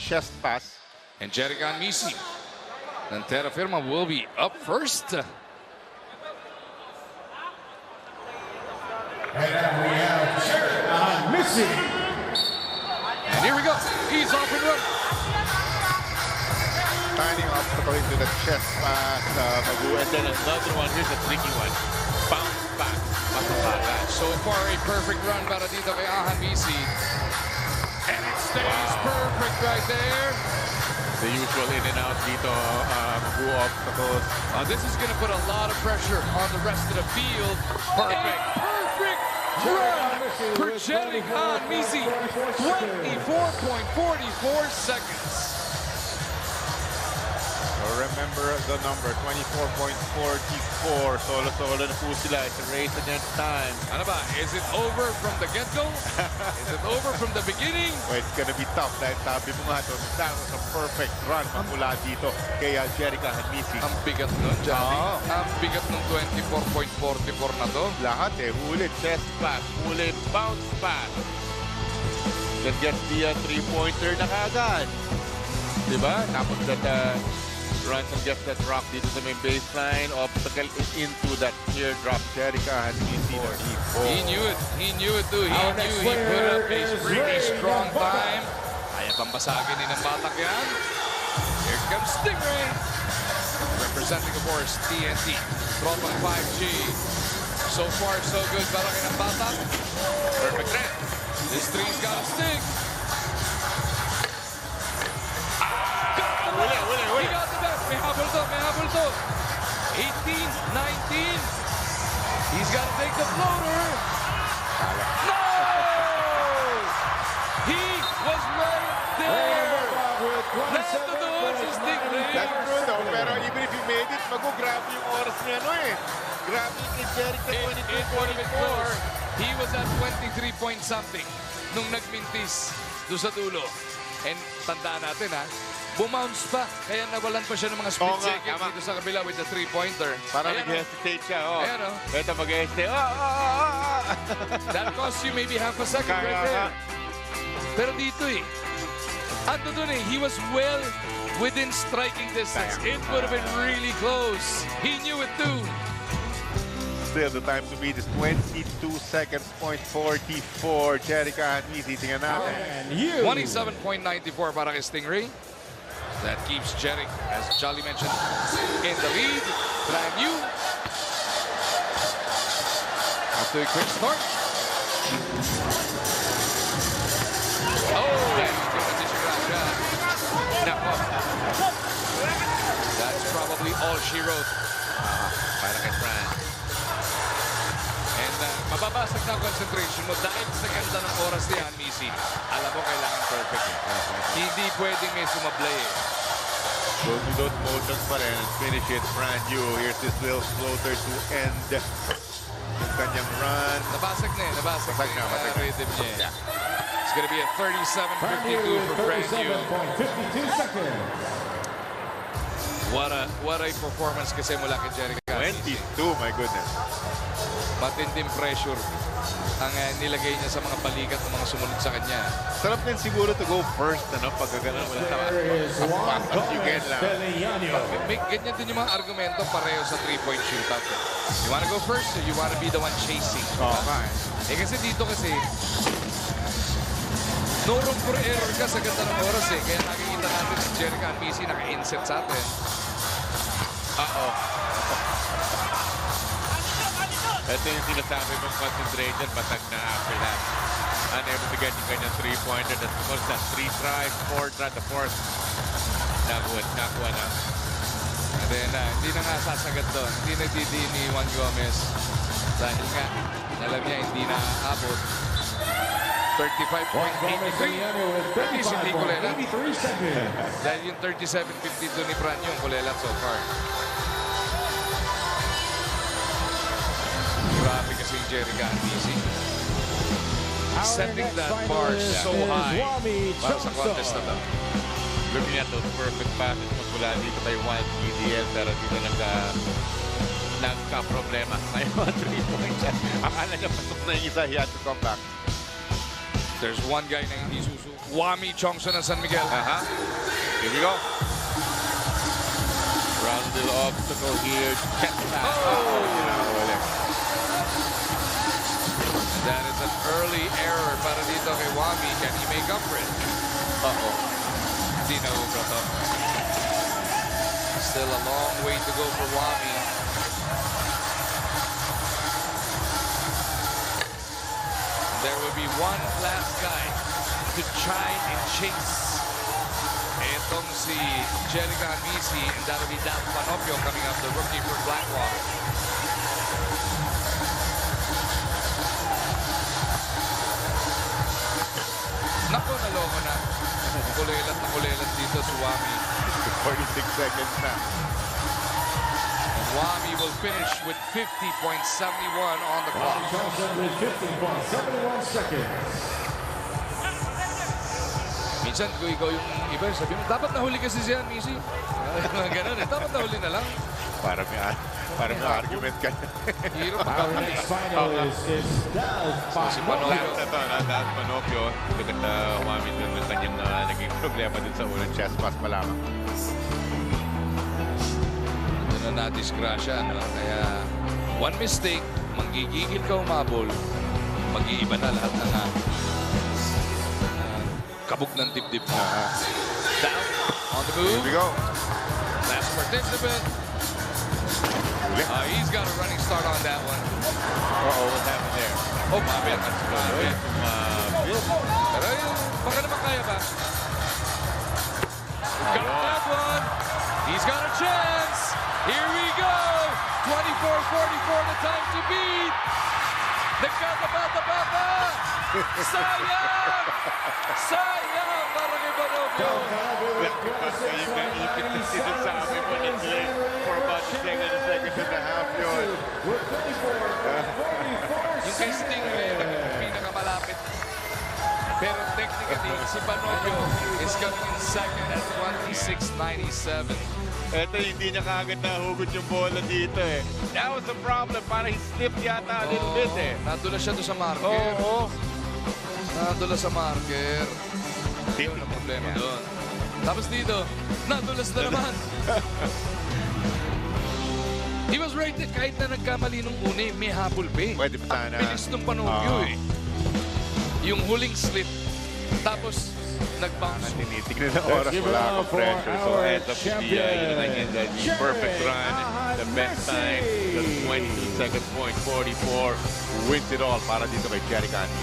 chest pass. And Jerica Misi and Terra Firma will be up first. And we have Jerica Misi. And here we go. He's off and running. Turning up to go into the chest pass. And then another one. Here's a tricky one. Bounce back. Makapagan. So far, a perfect run para dito kay Ahan Misi. And it stays perfect right there. The usual in and out dito. Mag-go obstacles. This is going to put a lot of pressure on the rest of the field. Perfect. Perfect run for Jerica Misi. 24.44 seconds. So remember the number, 24.44. Solo-solo na po sila. It's a race against time. Ano ba? Is it over from the get-go? Is it over from the beginning? Well, it's gonna be tough dahil sabi mo nga doon, that was a perfect run magmula dito kay Jerica Misi. Ang bigat nun, Johnny. Ang bigat ng 24.44 na to. Lahat huli, chest pass, Huli, bounce back. Then gets the three-pointer na kagad. Diba? Tapos that runs and gets that drop dito sa may baseline. Obstacle is into that teardrop. Jerica Misi. He knew it. He knew it too. He knew he put up a really strong time. Kaya pambasagin ni ng batak yan. Here comes Stingray. Representing, of course, TNT. Tropang 5G. So far, so good para kay ng batak. Perfect red. This three's got a stick. He got the best. May habol to. May habol to. 18, 19. He's got to take the floater. No! He was right there. Nandoon si Stingray. That's true though, pero even if you made it, mag-grab yung oras niya Grabe kay Jerica, It would have been close. He was at 23 point something nung nagmintis doon sa dulo. And tandaan natin bumounce pa. Kaya nawalan pa siya ng mga split seconds dito sa kabila with the three-pointer. Parang nag-hesitate siya. Ayan o. Ito mag-hesitate. That cost you maybe half a second right there. Pero dito ando dun he was well within striking distance. It would have been really close. He knew it too. Still, the time to beat is 22 seconds, 0.44. Jerica Misi, tingnan natin. 27.94 para kay Stingray. That keeps Jeric, as Jolly mentioned, in the lead. Brand new. After a quick start. That's probably all she wrote. Para kay Fran. And mababasag na concentration mo dahil sa ganda ng oras ni Misi. Alam mo, kailangan perfect. Hindi pwedeng may sumablay Go to those motions pa rin. Finish it brand new. Here's this little floater to end yung kanyang run. Nabasag na nabasag Basag na, basag na. rhythm niya. It's gonna be a 37.52 for brand new. 37.52 seconds. What a performance kasi mula kay Jerica. 22, my goodness. Matinding pressure ang nilagay niya sa mga balikat ng mga sumunod sa kanya. Sarap din siguro to go first, pag gano'n mo lang. There is Juan As you get lang. Beliano. May ganyan din yung mga argumento pareho sa three-point shootout. You wanna go first or you wanna be the one chasing? Kasi dito kasi no room for error ka sa ganda ng oras Kaya nakikita natin si Jerica Misi naka-inset sa atin. Ito yung sinasabi mong concentrated, batag na after that. Unable to get yung kanyang three-pointer. That's because that 3 tries, 4 tries, the 4th. Nakuha na. And then, hindi na nga sasagad doon. Hindi nagdidi ni Juan Gomez. Dahil nga, alam niya hindi na abot. 35.83. At least hindi kulela. 83 seconds. Dahil yung 37.52 ni Fran yung kulela so far. Grabe kasi yung Jerica Misi. Setting that bar so high para sa contest na to. Looking at those perfect passes magmula dito kay Juan PDL pero dito nagka-problema. May mga 3 points. Akala niya pasok na yung isa, he had to come back. There's one guy na hindi susu. Wami Chongson ng San Miguel. Here we go. Rounded obstacle here. Check back. That is an early error para dito kay Wami. Can he make up for it? Hindi na ubra to. Still a long way to go for Wami. There will be one last guy to try and chase. Itong si Jerica Misi, and that'll be Dan Panopio coming up, the rookie for Blackwell. Naku, naloko na. Kulilat dito si Wami. 46 seconds na. And Wami will finish with 50.71 on the clock. Johnson with 50.71 seconds. Minsan, kung ikaw yung iba, sabi mo, dapat nahuli kasi siya, Misi. Ganun eh, dapat nahuli na lang. Para may argument ka. Hirap Our magkamali. next finalist is Daz Si Panopio. Last na to, Dan Panopio. Dagat na umamin dun ng kanyang naging problema dun sa unang chest pass pa lamang. Ito na na-disgrasya, no? Kaya, one mistake, manggigigil ka umabol, mag-iiba na lahat ng kabog ng dibdib na. Down, on the move. Here we go. Last participant. He's got a running start on that one. What happened there? Oh, mabit. Pero yun, baka naman kaya ba? Got that one. He's got a chance. Here we go. 24-44, the time to beat. Nagkakabata-bata. Sayang! Sayang para kay Panopio. Yung naipit na sinasabi mo ni Glenn for about a second and a half yun. Yung kay Stingray, pinakamalapit. Pero technically, si Panopio is coming in second at 26.97. Eto, hindi niya kagad nahugot yung bola dito eh. That was the problem. Parang he slipped yata a little bit eh. Nandula siya doon sa marker. Nandula sa marker. Yun ang problema doon. Tapos dito, nadulas na naman. He was right there. Kahit na nagkamali nung una, may habol pa eh. Pwede pa sana. Ang bilis nung Panopio eh. Yung huling slip. Tapos, nag-bounce. Tinitignan na oras, wala akong pressure. So, ends up to be the perfect run. The best time, the 22nd point, 44. Wins it all para dito kay Jerry Candy.